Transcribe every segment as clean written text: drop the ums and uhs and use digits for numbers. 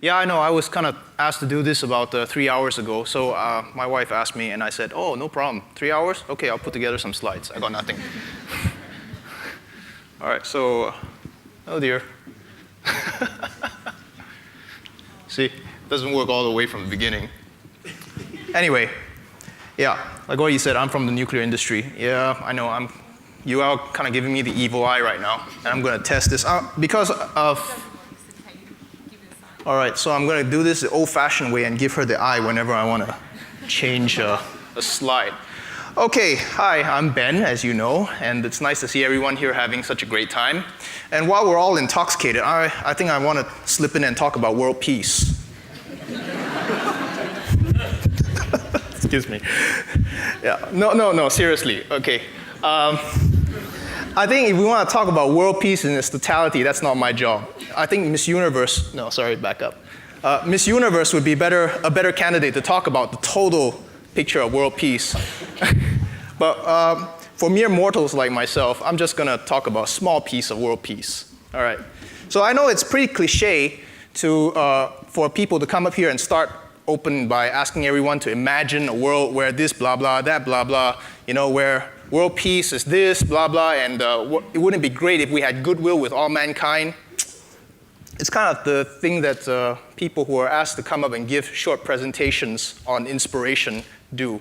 Yeah, I know. I was kind of asked to do this about 3 hours ago. So my wife asked me, and I said, oh, no problem. 3 hours? OK, I'll put together some slides. I got nothing. All right, so, oh dear. See, it doesn't work all the way from the beginning. Anyway, yeah, like what you said, I'm from the nuclear industry. Yeah, I know. You are kind of giving me the evil eye right now. And I'm going to test this out because of... All right, so I'm going to do this the old-fashioned way and give her the eye whenever I want to change a slide. OK, hi, I'm Ben, as you know, and it's nice to see everyone here having such a great time. And while we're all intoxicated, I think I want to slip in and talk about world peace. Excuse me. Yeah, no, seriously, OK. I think if we want to talk about world peace in its totality, that's not my job. I think Miss Universe, no, sorry, back up. Miss Universe would be a better candidate to talk about the total picture of world peace. But for mere mortals like myself, I'm just going to talk about a small piece of world peace. All right. So I know it's pretty cliche for people to come up here and start open by asking everyone to imagine a world where this blah blah, that blah blah, where world peace is this, blah, blah, and it wouldn't be great if we had goodwill with all mankind. It's kind of the thing that people who are asked to come up and give short presentations on inspiration do.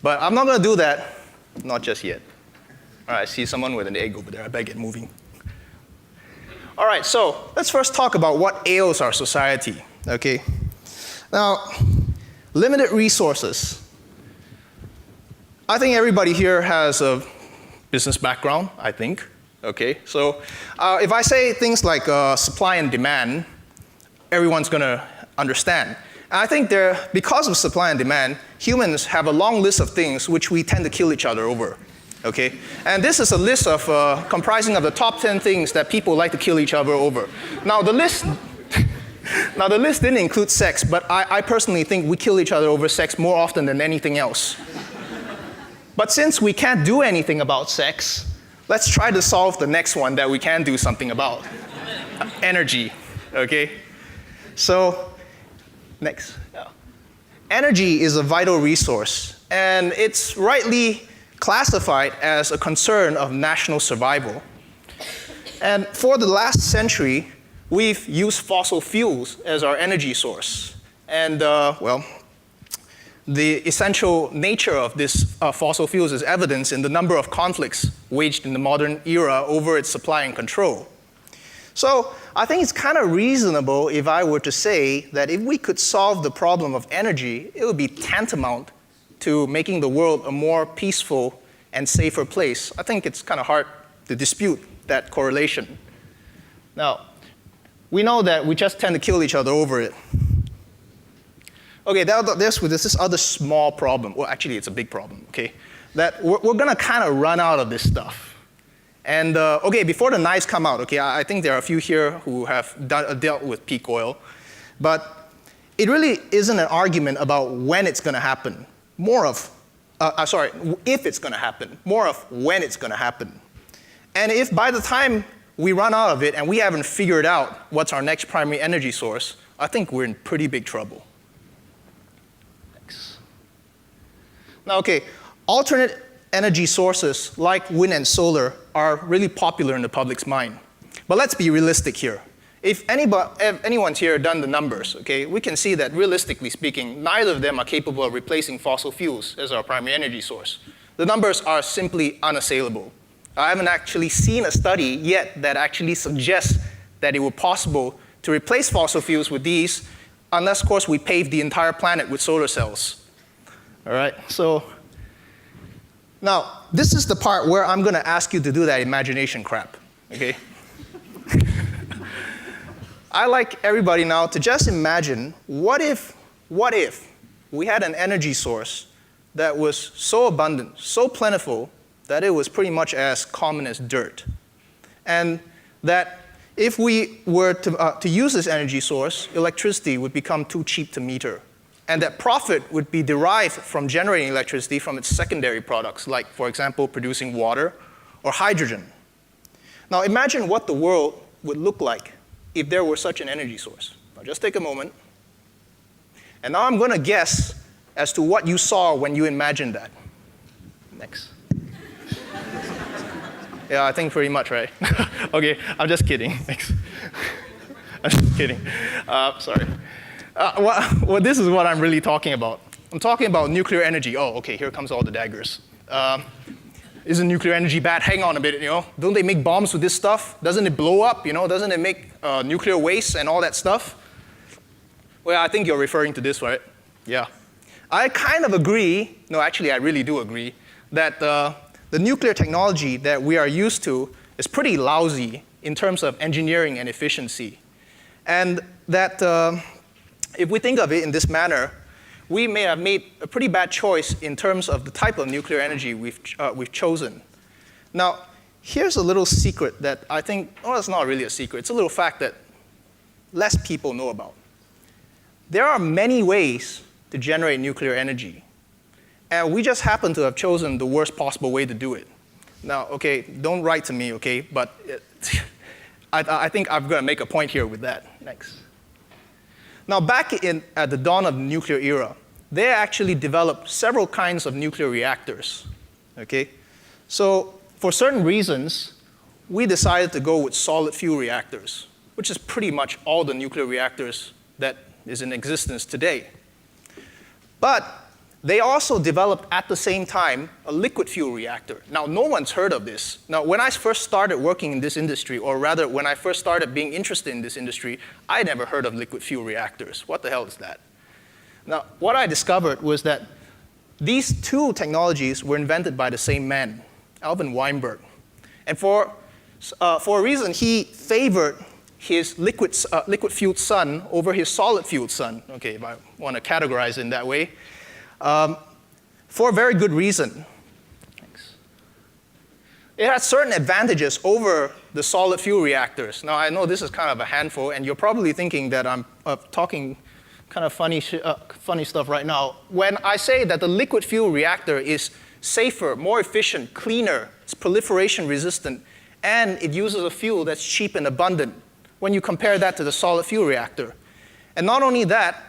But I'm not going to do that, not just yet. All right, I see someone with an egg over there. I better get moving. All right, so let's first talk about what ails our society, OK? Now, limited resources. I think everybody here has a business background, I think. Okay, so if I say things like supply and demand, everyone's going to understand. And I think because of supply and demand, humans have a long list of things which we tend to kill each other over. Okay, and this is a list of comprising of the top 10 things that people like to kill each other over. Now the list didn't include sex, but I personally think we kill each other over sex more often than anything else. But since we can't do anything about sex, let's try to solve the next one that we can do something about. Energy, okay? So, next. Yeah. Energy is a vital resource, and it's rightly classified as a concern of national survival. And for the last century, we've used fossil fuels as our energy source. And, the essential nature of this fossil fuels is evidenced in the number of conflicts waged in the modern era over its supply and control. So I think it's kind of reasonable if I were to say that if we could solve the problem of energy, it would be tantamount to making the world a more peaceful and safer place. I think it's kind of hard to dispute that correlation. Now, we know that we just tend to kill each other over it. Okay, there's this other small problem. Well, actually, it's a big problem, okay? That we're going to kind of run out of this stuff. And, okay, before the knives come out, okay, I think there are a few here who have dealt with peak oil. But it really isn't an argument about when it's going to happen. If it's going to happen. More of when it's going to happen. And if by the time we run out of it and we haven't figured out what's our next primary energy source, I think we're in pretty big trouble. Now, okay, alternate energy sources like wind and solar are really popular in the public's mind. But let's be realistic here. If anyone's here done the numbers, okay, we can see that realistically speaking, neither of them are capable of replacing fossil fuels as our primary energy source. The numbers are simply unassailable. I haven't actually seen a study yet that actually suggests that it were possible to replace fossil fuels with these, unless, of course, we pave the entire planet with solar cells. All right, so now this is the part where I'm going to ask you to do that imagination crap, okay? I like everybody now to just imagine, what if we had an energy source that was so abundant, so plentiful, that it was pretty much as common as dirt. And that if we were to use this energy source, electricity would become too cheap to meter. And that profit would be derived from generating electricity from its secondary products, like, for example, producing water or hydrogen. Now imagine what the world would look like if there were such an energy source. just take a moment. And now I'm going to guess as to what you saw when you imagined that. Next. Yeah, I think pretty much, right? Okay, I'm just kidding. Thanks. I'm just kidding. Sorry. Well, this is what I'm really talking about. I'm talking about nuclear energy. Oh, okay, here comes all the daggers. Isn't nuclear energy bad? Hang on a bit, Don't they make bombs with this stuff? Doesn't it blow up, Doesn't it make nuclear waste and all that stuff? Well, I think you're referring to this, right? Yeah. I kind of agree, no, actually I really do agree, that the nuclear technology that we are used to is pretty lousy in terms of engineering and efficiency. And that if we think of it in this manner, we may have made a pretty bad choice in terms of the type of nuclear energy we've chosen. Now, here's a little secret that I think, well, it's not really a secret. It's a little fact that less people know about. There are many ways to generate nuclear energy. And we just happen to have chosen the worst possible way to do it. Now, okay, don't write to me, okay? But I think I'm going to make a point here with that. Next. Now, back at the dawn of the nuclear era, they actually developed several kinds of nuclear reactors, okay? So for certain reasons, we decided to go with solid fuel reactors, which is pretty much all the nuclear reactors that is in existence today. But they also developed at the same time a liquid fuel reactor. Now, no one's heard of this. Now, when I first started working in this industry, or rather when I first started being interested in this industry, I never heard of liquid fuel reactors. What the hell is that? Now, what I discovered was that these two technologies were invented by the same man, Alvin Weinberg. And for a reason, he favored his liquid-fueled sun over his solid-fueled sun, okay, if I want to categorize it in that way. For a very good reason. Thanks. It has certain advantages over the solid fuel reactors. Now, I know this is kind of a handful, and you're probably thinking that I'm talking kind of funny stuff right now. When I say that the liquid fuel reactor is safer, more efficient, cleaner, it's proliferation resistant, and it uses a fuel that's cheap and abundant when you compare that to the solid fuel reactor. And not only that,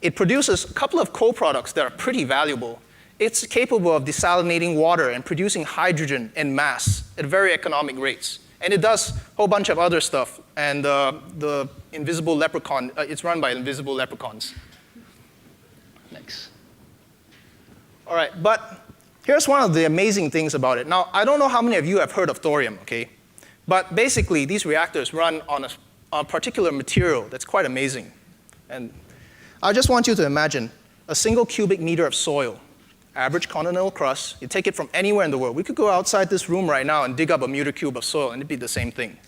it produces a couple of co-products that are pretty valuable. It's capable of desalinating water and producing hydrogen en masse at very economic rates. And it does a whole bunch of other stuff. And the invisible leprechaun, it's run by invisible leprechauns. Next. All right, but here's one of the amazing things about it. Now, I don't know how many of you have heard of thorium, okay? But basically, these reactors run on a particular material that's quite amazing. And I just want you to imagine a single cubic meter of soil, average continental crust. You take it from anywhere in the world. We could go outside this room right now and dig up a meter cube of soil, and it'd be the same thing.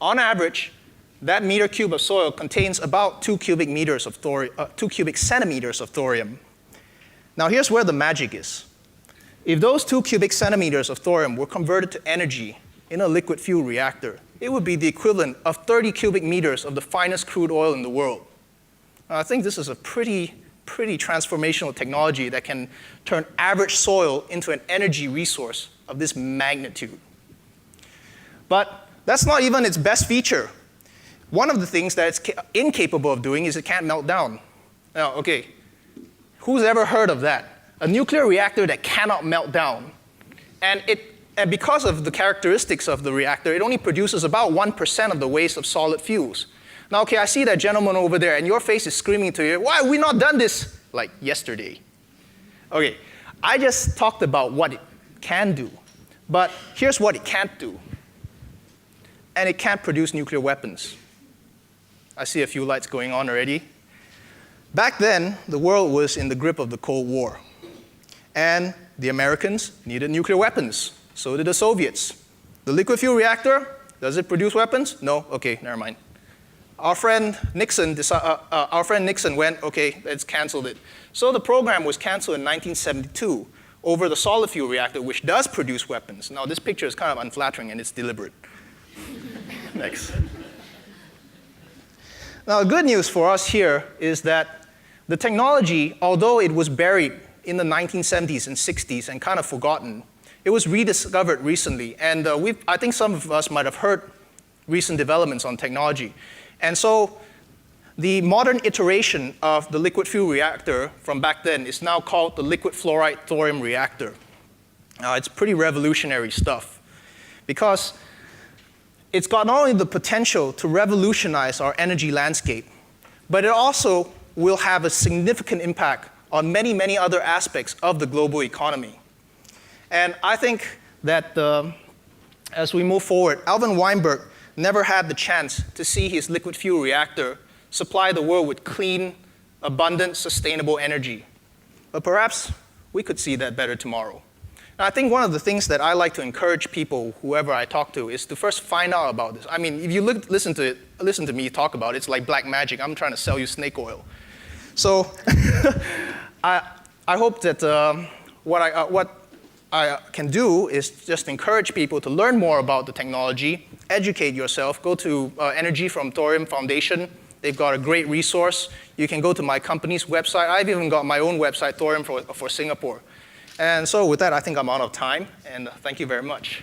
On average, that meter cube of soil contains about 2 cubic centimeters of thorium. Now, here's where the magic is. If those 2 cubic centimeters of thorium were converted to energy in a liquid fuel reactor, it would be the equivalent of 30 cubic meters of the finest crude oil in the world. I think this is a pretty transformational technology that can turn average soil into an energy resource of this magnitude. But that's not even its best feature. One of the things that it's incapable of doing is it can't melt down. Now, okay, who's ever heard of that? A nuclear reactor that cannot melt down. And because of the characteristics of the reactor, it only produces about 1% of the waste of solid fuels. Now, okay, I see that gentleman over there, and your face is screaming to you, why have we not done this like yesterday? Okay, I just talked about what it can do, but here's what it can't do. And it can't produce nuclear weapons. I see a few lights going on already. Back then, the world was in the grip of the Cold War, and the Americans needed nuclear weapons. So did the Soviets. The liquid fuel reactor, does it produce weapons? No? Okay, never mind. Our friend Nixon went, okay, let's cancel it. So the program was canceled in 1972 over the solid fuel reactor, which does produce weapons. Now, this picture is kind of unflattering, and it's deliberate. Next. Now, the good news for us here is that the technology, although it was buried in the 1970s and 60s and kind of forgotten, it was rediscovered recently. And I think some of us might have heard recent developments on technology. And so The modern iteration of the liquid fuel reactor from back then is now called the liquid fluoride thorium reactor. It's pretty revolutionary stuff because it's got not only the potential to revolutionize our energy landscape, but it also will have a significant impact on many, many other aspects of the global economy. And I think that as we move forward, Alvin Weinberg never had the chance to see his liquid fuel reactor supply the world with clean, abundant, sustainable energy. But perhaps we could see that better tomorrow. And I think one of the things that I like to encourage people, whoever I talk to, is to first find out about this. I mean, if you listen to me talk about it, it's like black magic. I'm trying to sell you snake oil. So I hope that what I can do is just encourage people to learn more about the technology, educate yourself, go to Energy from Thorium Foundation. They've got a great resource. You can go to my company's website. I've even got my own website, Thorium for Singapore. And so with that, I think I'm out of time, and thank you very much.